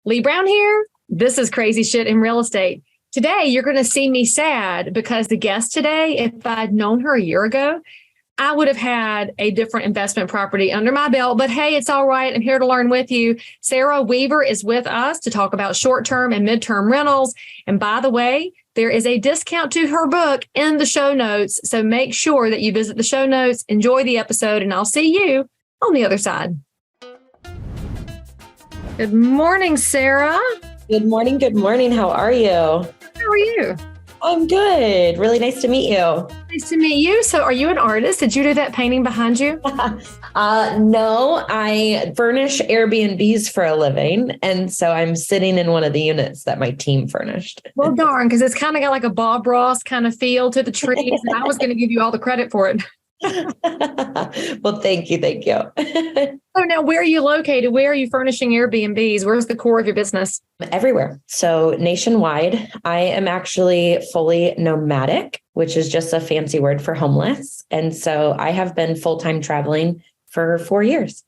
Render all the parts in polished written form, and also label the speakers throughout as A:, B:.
A: Leigh Brown here. This is Crazy Shit in Real Estate. Today, you're going to see me sad because the guest today, if I'd known her a year ago, I would have had a different investment property under my belt. But hey, it's all right. I'm here to learn with you. Sarah Weaver is with us to talk about short-term and mid-term rentals. And by the way, there is a discount to her book in the show notes. So make sure that you visit the show notes, enjoy the episode, and I'll see you on the other side. Good morning, Sarah.
B: Good morning. Good morning. How are you?
A: How are you?
B: I'm good. Really nice to meet you.
A: Nice to meet you. So are you an artist? Did you do that painting behind you?
B: No, I furnish Airbnbs for a living. And so I'm sitting in one of the units that my team furnished.
A: Well, darn, because it's kind of got like a Bob Ross kind of feel to the trees. And I was going to give you all the credit for it.
B: Well, thank you. Thank you.
A: So now, where are you located? Where are you furnishing Airbnbs? Where's the core of your business?
B: Everywhere. So nationwide, I am actually fully nomadic, which is just a fancy word for homeless. And so I have been full-time traveling for 4 years.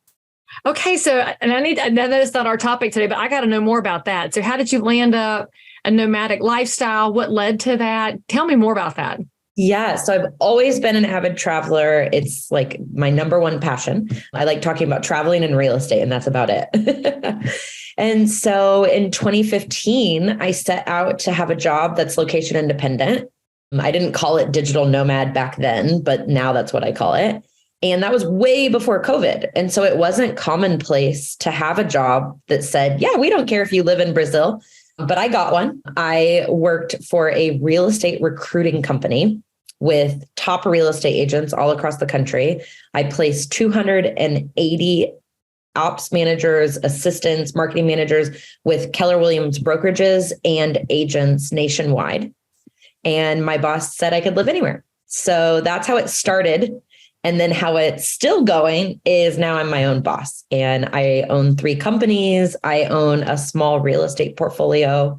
A: Okay. So, and I know that's not our topic today, but I got to know more about that. So how did you land up a nomadic lifestyle? What led to that? Tell me more about that.
B: Yeah. So I've always been an avid traveler. It's like my number one passion. I like talking about traveling and real estate, and that's about it. And so in 2015, I set out to have a job that's location independent. I didn't call it digital nomad back then, but now that's what I call it. And that was way before COVID. And so it wasn't commonplace to have a job that said, yeah, we don't care if you live in Brazil. But I got one. I worked for a real estate recruiting company with top real estate agents all across the country. I placed 280 ops managers, assistants, marketing managers with Keller Williams brokerages and agents nationwide. And my boss said I could live anywhere. So that's how it started. And then how it's still going is now I'm my own boss and I own 3 companies. I own a small real estate portfolio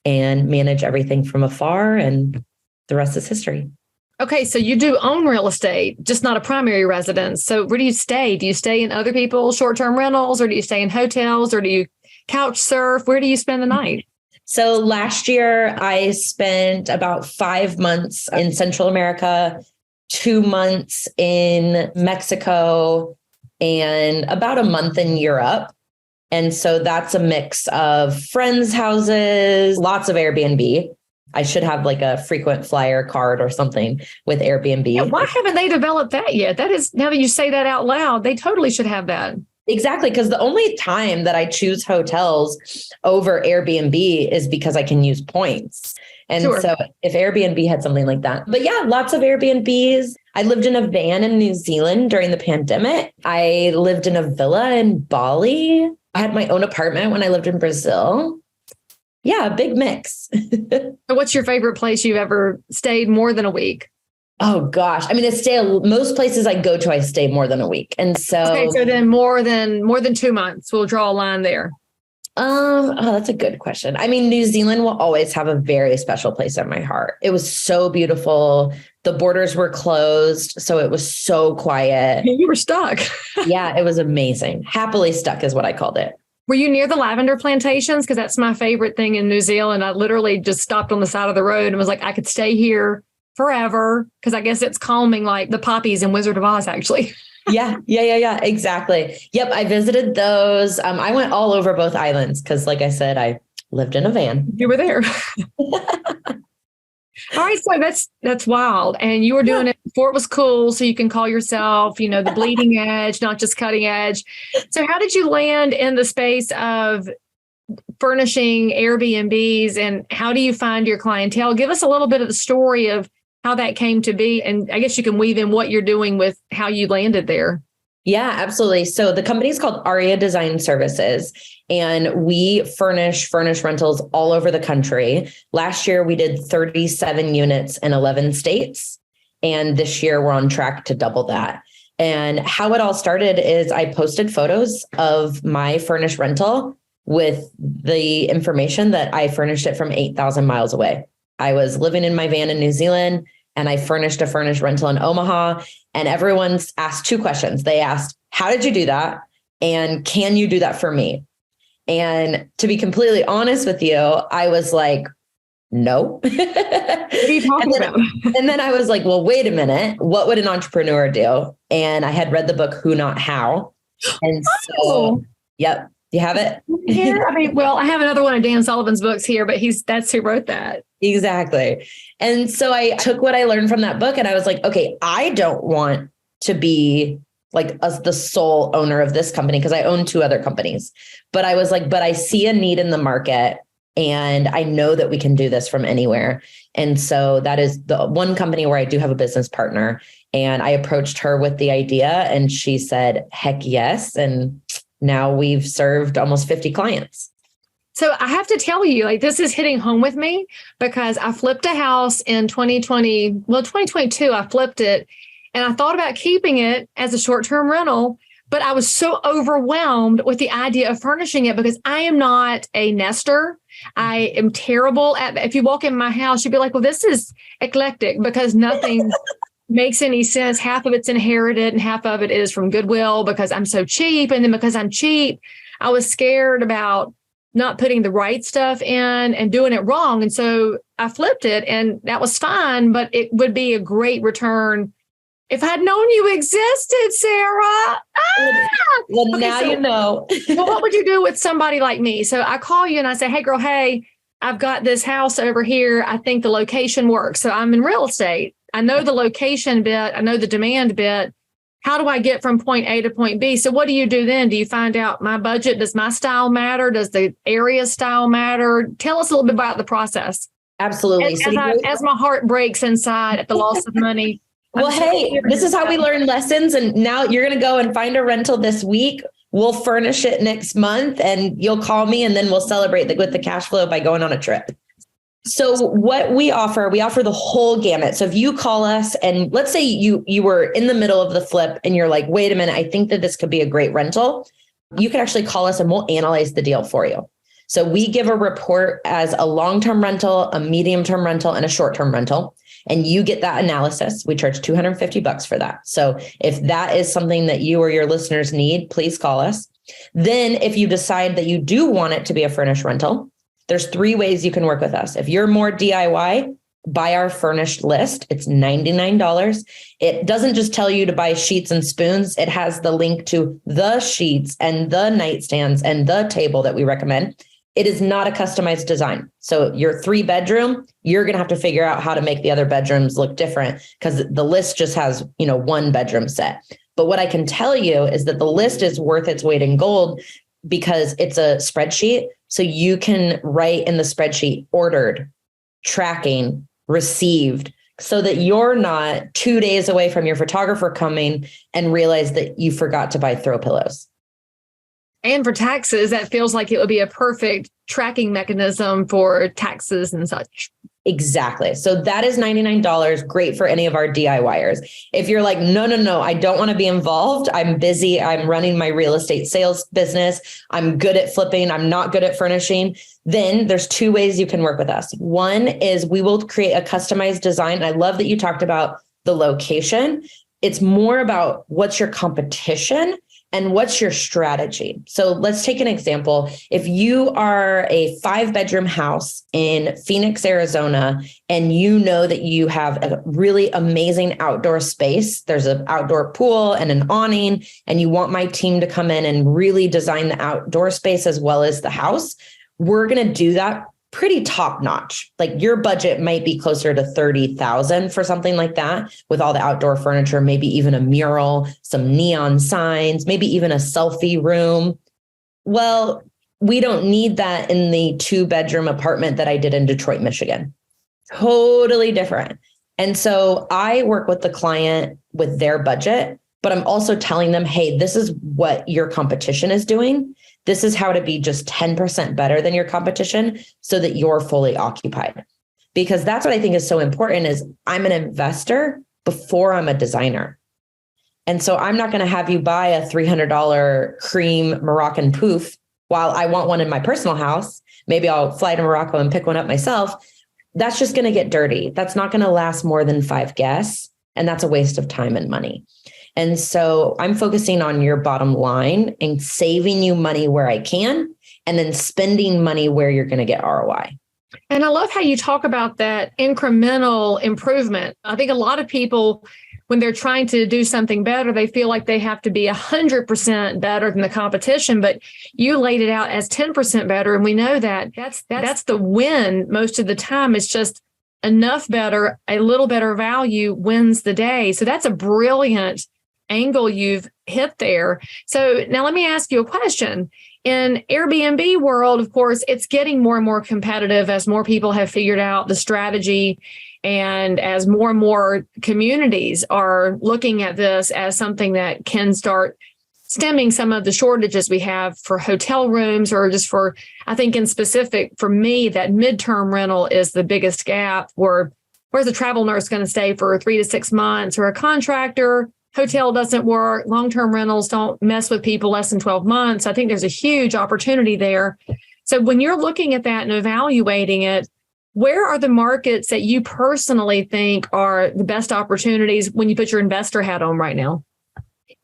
B: and manage everything from afar, and the rest is history.
A: Okay. So you do own real estate, just not a primary residence. So where do you stay? Do you stay in other people's short-term rentals, or do you stay in hotels, or do you couch surf? Where do you spend the night?
B: So last year I spent about 5 months in Central America, 2 months in Mexico, and about a month in Europe. And so that's a mix of friends' houses, lots of Airbnb. I should have like a frequent flyer card or something with Airbnb.
A: Yeah, why haven't they developed that yet? That is, now that you say that out loud, they totally should have that.
B: Exactly. Because the only time that I choose hotels over Airbnb is because I can use points. And
A: Sure.
B: So if Airbnb had something like that, but yeah, lots of Airbnbs. I lived in a van in New Zealand during the pandemic. I lived in a villa in Bali. I had my own apartment when I lived in Brazil. Yeah, a big mix.
A: So what's your favorite place you've ever stayed more than a week?
B: Oh gosh. I mean, most places I go to, I stay more than a week. And so,
A: Okay, so then more than 2 months. We'll draw a line there.
B: That's a good question. I mean, New Zealand will always have a very special place in my heart. It was so beautiful. The borders were closed, so it was so quiet.
A: You were stuck.
B: Yeah, it was amazing. Happily stuck is what I called it.
A: Were you near the lavender plantations? Because that's my favorite thing in New Zealand. I literally just stopped on the side of the road and was like, I could stay here forever, because I guess it's calming like the poppies in Wizard of Oz, actually.
B: Yeah, exactly. Yep, I visited those. I went all over both islands because, like I said, I lived in a van.
A: You were there. All right, so that's wild. And you were doing it before it was cool, so you can call yourself, the bleeding edge, not just cutting edge. So how did you land in the space of furnishing Airbnbs, and how do you find your clientele? Give us a little bit of the story of how that came to be. And I guess you can weave in what you're doing with how you landed there.
B: Yeah, absolutely. So the company is called Arya Design Services, and we furnish rentals all over the country. Last year, we did 37 units in 11 states. And this year, we're on track to double that. And how it all started is I posted photos of my furnished rental with the information that I furnished it from 8,000 miles away. I was living in my van in New Zealand, and I furnished a furnished rental in Omaha. And everyone's asked 2 questions. They asked, how did you do that? And can you do that for me? And to be completely honest with you, I was like, no.
A: What are you talking about?
B: And then I was like, well, wait a minute. What would an entrepreneur do? And I had read the book, Who Not How. And so, yep. You have it?
A: Yeah, I mean, well, I have another one of Dan Sullivan's books here, but that's who wrote that.
B: Exactly. And so I took what I learned from that book and I was like, okay, I don't want to be like the sole owner of this company because I own 2 other companies. But I was like, but I see a need in the market and I know that we can do this from anywhere. And so that is the one company where I do have a business partner. And I approached her with the idea and she said, heck yes. And now we've served almost 50 clients.
A: So I have to tell you, like, this is hitting home with me because I flipped a house in 2022, I flipped it and I thought about keeping it as a short-term rental, but I was so overwhelmed with the idea of furnishing it because I am not a nester. I am terrible at, if you walk in my house, you'd be like, well, this is eclectic because nothing makes any sense. Half of it's inherited and half of it is from Goodwill because I'm so cheap. And then because I'm cheap, I was scared about not putting the right stuff in and doing it wrong. And so I flipped it and that was fine, but it would be a great return if I'd known you existed, Sarah.
B: Well, okay, now so, you know.
A: Well, what would you do with somebody like me? So I call you and I say, hey, girl, hey, I've got this house over here. I think the location works. So I'm in real estate. I know the location bit. I know the demand bit. How do I get from point A to point B? So what do you do then? Do you find out my budget? Does my style matter? Does the area style matter? Tell us a little bit about the process.
B: Absolutely.
A: As my heart breaks inside at the loss of money.
B: Well, hey, this is how we learn lessons. And now you're going to go and find a rental this week. We'll furnish it next month and you'll call me and then we'll celebrate with the cash flow by going on a trip. So what we offer the whole gamut. So if you call us and let's say you were in the middle of the flip and you're like, wait a minute, I think that this could be a great rental. You can actually call us and we'll analyze the deal for you. So we give a report as a long-term rental, a medium-term rental, and a short-term rental. And you get that analysis. We charge $250 for that. So if that is something that you or your listeners need, please call us. Then if you decide that you do want it to be a furnished rental, there's 3 ways you can work with us. If you're more DIY, buy our furnished list. It's $99. It doesn't just tell you to buy sheets and spoons. It has the link to the sheets and the nightstands and the table that we recommend. It is not a customized design. So your 3-bedroom, you're going to have to figure out how to make the other bedrooms look different because the list just has, 1 bedroom set. But what I can tell you is that the list is worth its weight in gold because it's a spreadsheet. So you can write in the spreadsheet ordered, tracking, received, so that you're not 2 days away from your photographer coming and realize that you forgot to buy throw pillows.
A: And for taxes, that feels like it would be a perfect tracking mechanism for taxes and such.
B: Exactly. So that is $99. Great for any of our DIYers. If you're like, no, I don't want to be involved. I'm busy. I'm running my real estate sales business. I'm good at flipping. I'm not good at furnishing. Then there's 2 ways you can work with us. One is we will create a customized design. I love that you talked about the location. It's more about what's your competition and what's your strategy? So let's take an example. If you are a 5-bedroom house in Phoenix, Arizona, and you know that you have a really amazing outdoor space, there's an outdoor pool and an awning, and you want my team to come in and really design the outdoor space as well as the house, we're going to do that pretty top notch. Like your budget might be closer to $30,000 for something like that with all the outdoor furniture, maybe even a mural, some neon signs, maybe even a selfie room. Well, we don't need that in the 2-bedroom apartment that I did in Detroit, Michigan. Totally different. And so I work with the client with their budget, but I'm also telling them, hey, this is what your competition is doing. This is how to be just 10% better than your competition so that you're fully occupied. Because that's what I think is so important is I'm an investor before I'm a designer. And so I'm not going to have you buy a $300 cream Moroccan poof while I want one in my personal house. Maybe I'll fly to Morocco and pick one up myself. That's just going to get dirty. That's not going to last more than 5 guests. And that's a waste of time and money. And so I'm focusing on your bottom line and saving you money where I can and then spending money where you're going to get ROI.
A: And I love how you talk about that incremental improvement. I think a lot of people, when they're trying to do something better, they feel like they have to be 100% better than the competition, but you laid it out as 10% better. And we know that that's the win most of the time. It's just enough better, a little better value wins the day. So that's a brilliant angle you've hit there. So now let me ask you a question. In Airbnb world, of course, it's getting more and more competitive as more people have figured out the strategy and as more and more communities are looking at this as something that can start stemming some of the shortages we have for hotel rooms, or just for, I think in specific for me, that midterm rental is the biggest gap. Where's a travel nurse going to stay for 3 to 6 months, or a contractor? Hotel doesn't work. Long-term rentals don't mess with people less than 12 months. I think there's a huge opportunity there. So when you're looking at that and evaluating it, where are the markets that you personally think are the best opportunities when you put your investor hat on right now?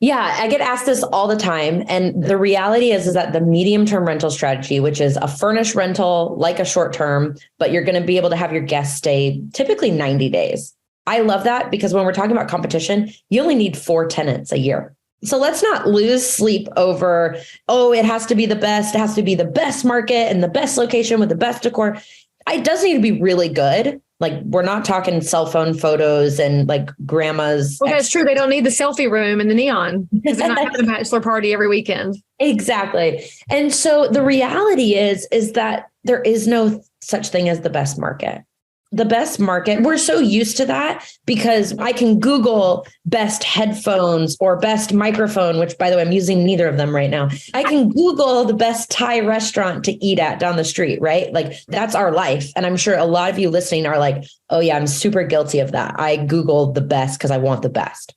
B: Yeah, I get asked this all the time. And the reality is that the medium-term rental strategy, which is a furnished rental, like a short-term, but you're going to be able to have your guests stay typically 90 days. I love that because when we're talking about competition, you only need 4 tenants a year. So let's not lose sleep over, it has to be the best. It has to be the best market and the best location with the best decor. It does need to be really good. Like, we're not talking cell phone photos and like grandma's.
A: Well, that's true. They don't need the selfie room and the neon because they're not having a bachelor party every weekend.
B: Exactly. And so the reality is that there is no such thing as the best market. The best market, we're so used to that because I can Google best headphones or best microphone, which, by the way, I'm using neither of them right now. I can Google the best Thai restaurant to eat at down the street, right? Like, that's our life. And I'm sure a lot of you listening are like, oh yeah, I'm super guilty of that. I Googled the best because I want the best.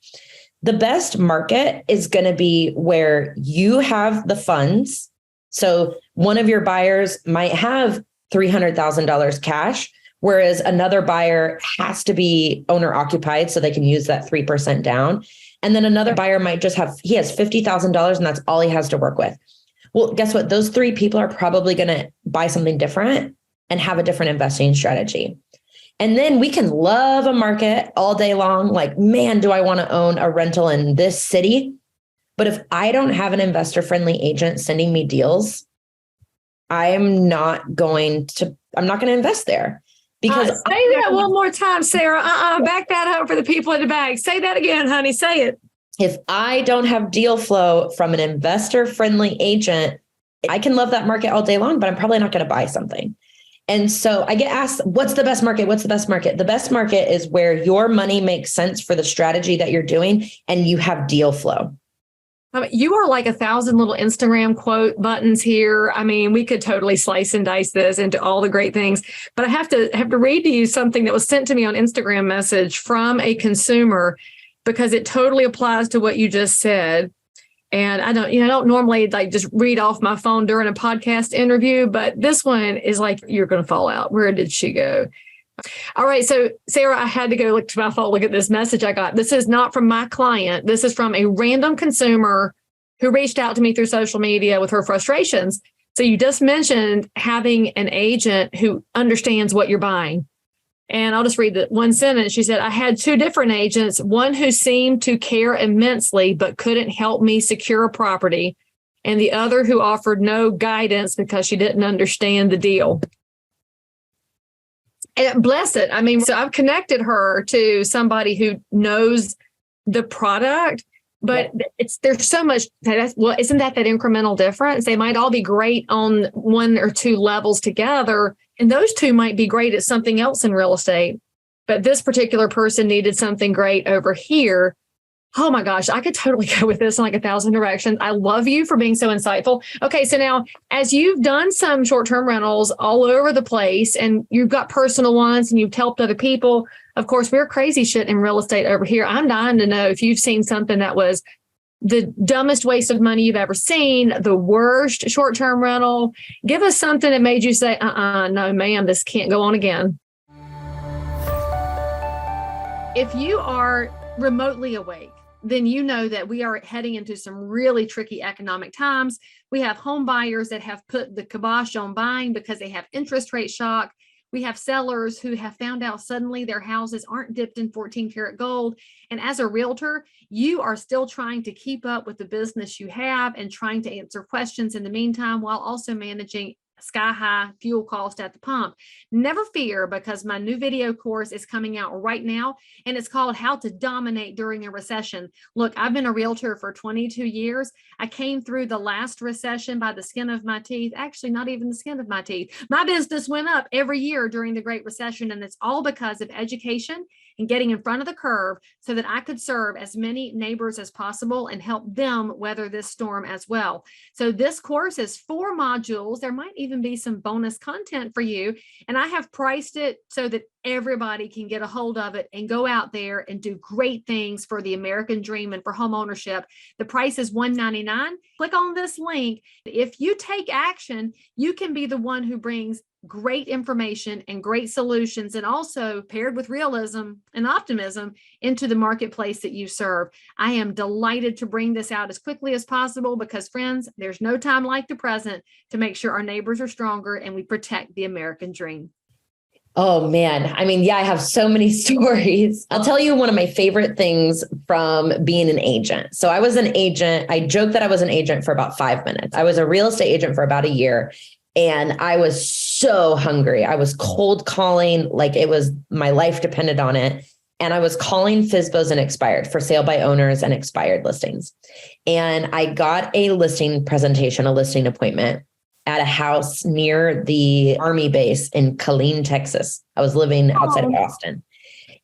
B: The best market is going to be where you have the funds. So one of your buyers might have $300,000 cash, whereas another buyer has to be owner occupied so they can use that 3% down. And then another buyer might just he has $50,000 and that's all he has to work with. Well, guess what? Those 3 people are probably going to buy something different and have a different investing strategy. And then we can love a market all day long. Like, man, do I want to own a rental in this city? But if I don't have an investor-friendly agent sending me deals, I'm not going to invest there. Because
A: say that one more time, Sarah. Back that up for the people in the back. Say that again, honey. Say it.
B: If I don't have deal flow from an investor-friendly agent, I can love that market all day long, but I'm probably not going to buy something. And so I get asked, what's the best market? What's the best market? The best market is where your money makes sense for the strategy that you're doing and you have deal flow.
A: You are like 1,000 little Instagram quote buttons here. I mean, we could totally slice and dice this into all the great things, but I have to read to you something that was sent to me on Instagram message from a consumer because it totally applies to what you just said. And I don't normally like just read off my phone during a podcast interview, but this one is like, you're going to fall out. Where did she go? All right. So, Sarah, I had to go look to my phone, look at this message I got. This is not from my client. This is from a random consumer who reached out to me through social media with her frustrations. So you just mentioned having an agent who understands what you're buying. And I'll just read the one sentence. She said, I had 2 different agents, one who seemed to care immensely, but couldn't help me secure a property, and the other who offered no guidance because she didn't understand the deal. And bless it. I mean, so I've connected her to somebody who knows the product, but there's so much. Isn't that incremental difference? They might all be great on 1 or 2 levels together, and those 2 might be great at something else in real estate. But this particular person needed something great over here. Oh my gosh, I could totally go with this in like 1,000 directions. I love you for being so insightful. Okay, so now as you've done some short-term rentals all over the place and you've got personal ones and you've helped other people, of course, we're crazy shit in real estate over here. I'm dying to know if you've seen something that was the dumbest waste of money you've ever seen, the worst short-term rental. Give us something that made you say, no, ma'am, this can't go on again. If you are remotely awake, then you know that we are heading into some really tricky economic times. We have home buyers that have put the kibosh on buying because they have interest rate shock. We have sellers who have found out suddenly their houses aren't dipped in 14 karat gold. And as a realtor, you are still trying to keep up with the business you have and trying to answer questions in the meantime, while also managing sky high fuel cost at the pump. Never fear, because my new video course is coming out right now, and it's called How to Dominate During a Recession. Look, I've been a realtor for 22 years. I came through the last recession by the skin of my teeth. Actually, not even the skin of my teeth. My business went up every year during the Great Recession, and it's all because of education and getting in front of the curve so that I could serve as many neighbors as possible and help them weather this storm as well. So this course is 4 modules. There might even be some bonus content for you. And I have priced it so that everybody can get a hold of it and go out there and do great things for the American dream and for home ownership. The price is $199. Click on this link. If you take action, you can be the one who brings great information and great solutions, and also paired with realism and optimism into the marketplace that you serve. I am delighted to bring this out as quickly as possible because, friends, there's no time like the present to make sure our neighbors are stronger and we protect the American dream.
B: Oh man. I mean, yeah, I have so many stories. I'll tell you one of my favorite things from being an agent. So I was an agent. I joked that I was an agent for about 5 minutes. I was a real estate agent for about a year. And I was so hungry. I was cold calling, like it was my life depended on it. And I was calling FSBOs and expired, for sale by owners and expired listings. And I got a listing presentation, a listing appointment at a house near the Army base in Killeen, Texas. I was living outside of Austin.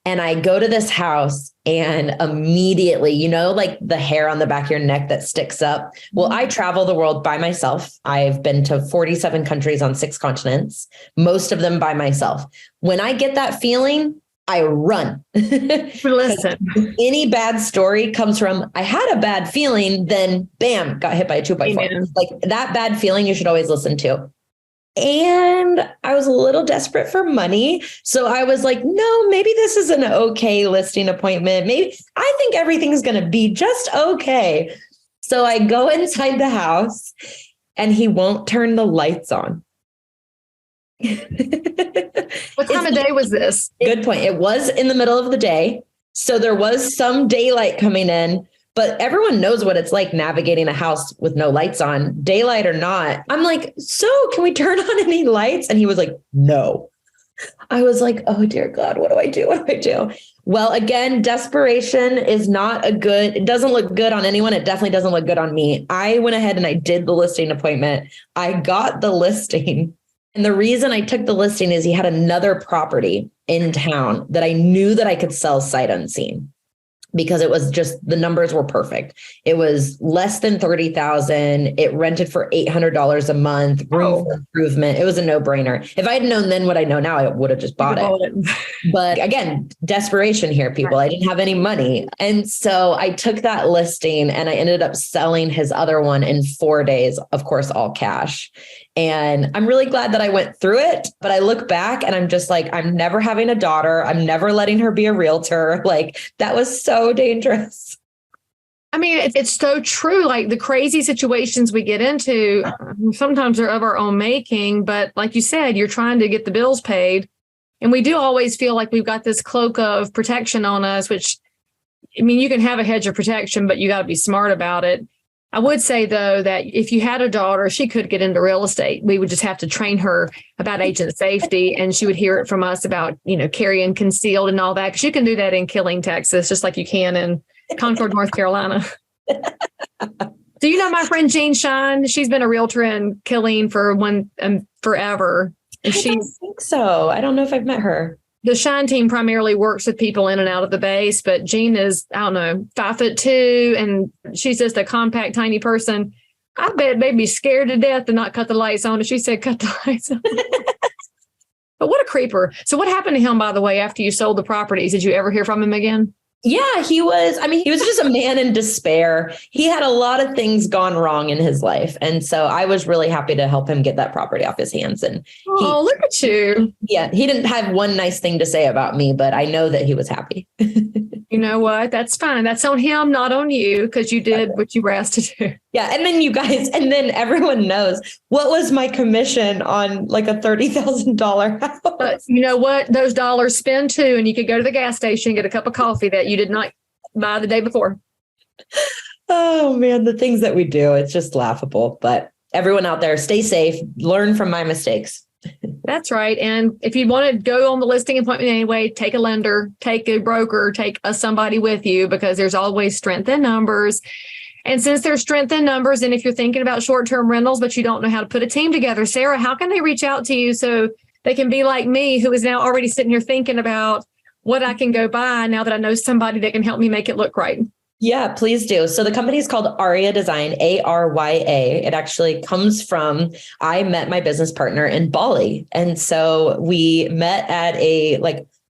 B: And I go to this house and immediately, you know, like the hair on the back of your neck that sticks up. Well, I travel the world by myself. I've been to 47 countries on 6 continents, most of them by myself. When I get that feeling, I run.
A: Listen,
B: any bad story comes from, I had a bad feeling, then bam, got hit by a 2x4.
A: Amen.
B: Like that bad feeling you should always listen to. And I was a little desperate for money. So I was like, no, maybe this is an okay listing appointment. Maybe I think everything's going to be just okay. So I go inside the house and he won't turn the lights on.
A: What time of day was this?
B: Good point. It was in the middle of the day. So there was some daylight coming in. But everyone knows what it's like navigating a house with no lights on, daylight or not. I'm like, so can we turn on any lights? And he was like, no. I was like, oh, dear God, what do I do? What do I do? Well, again, desperation is not it doesn't look good on anyone. It definitely doesn't look good on me. I went ahead and I did the listing appointment. I got the listing. And the reason I took the listing is he had another property in town that I knew that I could sell sight unseen, because it was just, the numbers were perfect. It was less than $30,000. It rented for $800 a month, room for improvement. It was a no-brainer. If I had known then what I know now, I would have just bought it. But again, desperation here, people. I didn't have any money. And so I took that listing and I ended up selling his other one in 4 days, of course, all cash. And I'm really glad that I went through it, but I look back and I'm just like, I'm never having a daughter. I'm never letting her be a realtor. Like, that was so dangerous.
A: I mean, it's so true. Like the crazy situations we get into, sometimes they're of our own making, but like you said, you're trying to get the bills paid. And we do always feel like we've got this cloak of protection on us, which, I mean, you can have a hedge of protection, but you got to be smart about it. I would say, though, that if you had a daughter, she could get into real estate. We would just have to train her about agent safety, and she would hear it from us about, carrying concealed and all that. Because you can do that in Killeen, Texas, just like you can in Concord, North Carolina. Do you know my friend Jean Shine? She's been a realtor in Killeen for forever. And
B: I don't think so. I don't know if I've met her.
A: The Shine team primarily works with people in and out of the base, but Jean is, 5'2", and she's just a compact, tiny person. I bet they'd be scared to death to not cut the lights on. And she said, cut the lights on. But what a creeper. So what happened to him, by the way, after you sold the properties? Did you ever hear from him again?
B: Yeah, he was just a man in despair. He had a lot of things gone wrong in his life. And so I was really happy to help him get that property off his hands. And
A: look at you.
B: Yeah, he didn't have one nice thing to say about me, but I know that he was happy.
A: You know what? That's fine. That's on him, not on you, because you did what you were asked to do.
B: Yeah. And then you guys, and then everyone knows what was my commission on like a $30,000 house.
A: But you know what? Those dollars spend too, and you could go to the gas station and get a cup of coffee that you did not buy the day before.
B: Oh man, the things that we do, it's just laughable. But everyone out there, stay safe, learn from my mistakes.
A: That's right. And if you want to go on the listing appointment anyway, take a lender, take a broker, take somebody with you, because there's always strength in numbers. And since there's strength in numbers, and if you're thinking about short-term rentals, but you don't know how to put a team together, Sarah, how can they reach out to you so they can be like me, who is now already sitting here thinking about what I can go buy now that I know somebody that can help me make it look right?
B: Yeah, please do. So the company is called Arya Design, Arya. It actually comes from, I met my business partner in Bali. And so we met at a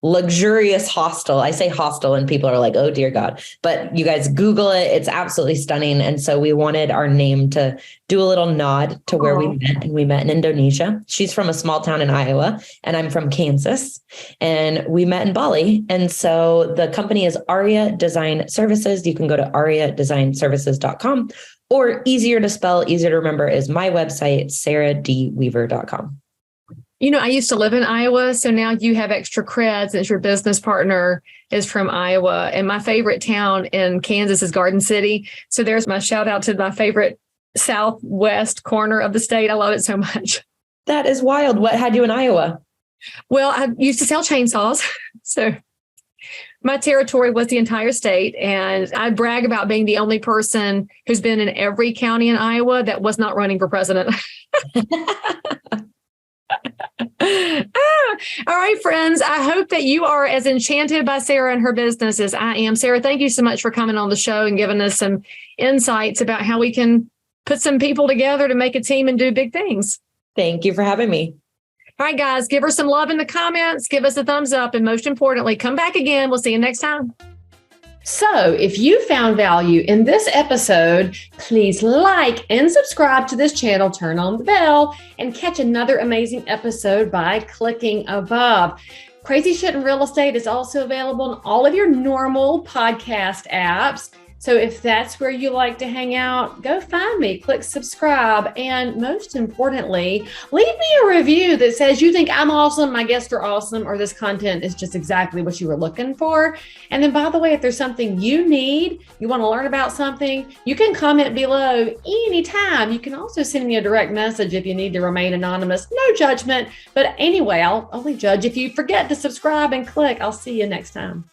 B: luxurious hostel. I say hostel and people are like, oh dear God, but you guys Google it. It's absolutely stunning. And so we wanted our name to do a little nod to where we met, and we met in Indonesia. She's from a small town in Iowa and I'm from Kansas, and we met in Bali. And so the company is Arya Design Services. You can go to aryadesignservices.com, or easier to spell, easier to remember is my website, sarahdweaver.com.
A: You know, I used to live in Iowa, so now you have extra cred since your business partner is from Iowa. And my favorite town in Kansas is Garden City. So there's my shout out to my favorite southwest corner of the state. I love it so much.
B: That is wild. What had you in Iowa?
A: Well, I used to sell chainsaws. So my territory was the entire state. And I brag about being the only person who's been in every county in Iowa that was not running for president. All right, friends. I hope that you are as enchanted by Sarah and her business as I am. Sarah, thank you so much for coming on the show and giving us some insights about how we can put some people together to make a team and do big things.
B: Thank you for having me.
A: All right, guys, give her some love in the comments. Give us a thumbs up. And most importantly, come back again. We'll see you next time. So if you found value in this episode, please like and subscribe to this channel, turn on the bell, and catch another amazing episode by clicking above. Crazy Shit in Real Estate is also available on all of your normal podcast apps. So if that's where you like to hang out, go find me, click subscribe, and most importantly, leave me a review that says you think I'm awesome, my guests are awesome, or this content is just exactly what you were looking for. And then, by the way, if there's something you need, you want to learn about something, you can comment below anytime. You can also send me a direct message if you need to remain anonymous. No judgment. But anyway, I'll only judge if you forget to subscribe and click. I'll see you next time.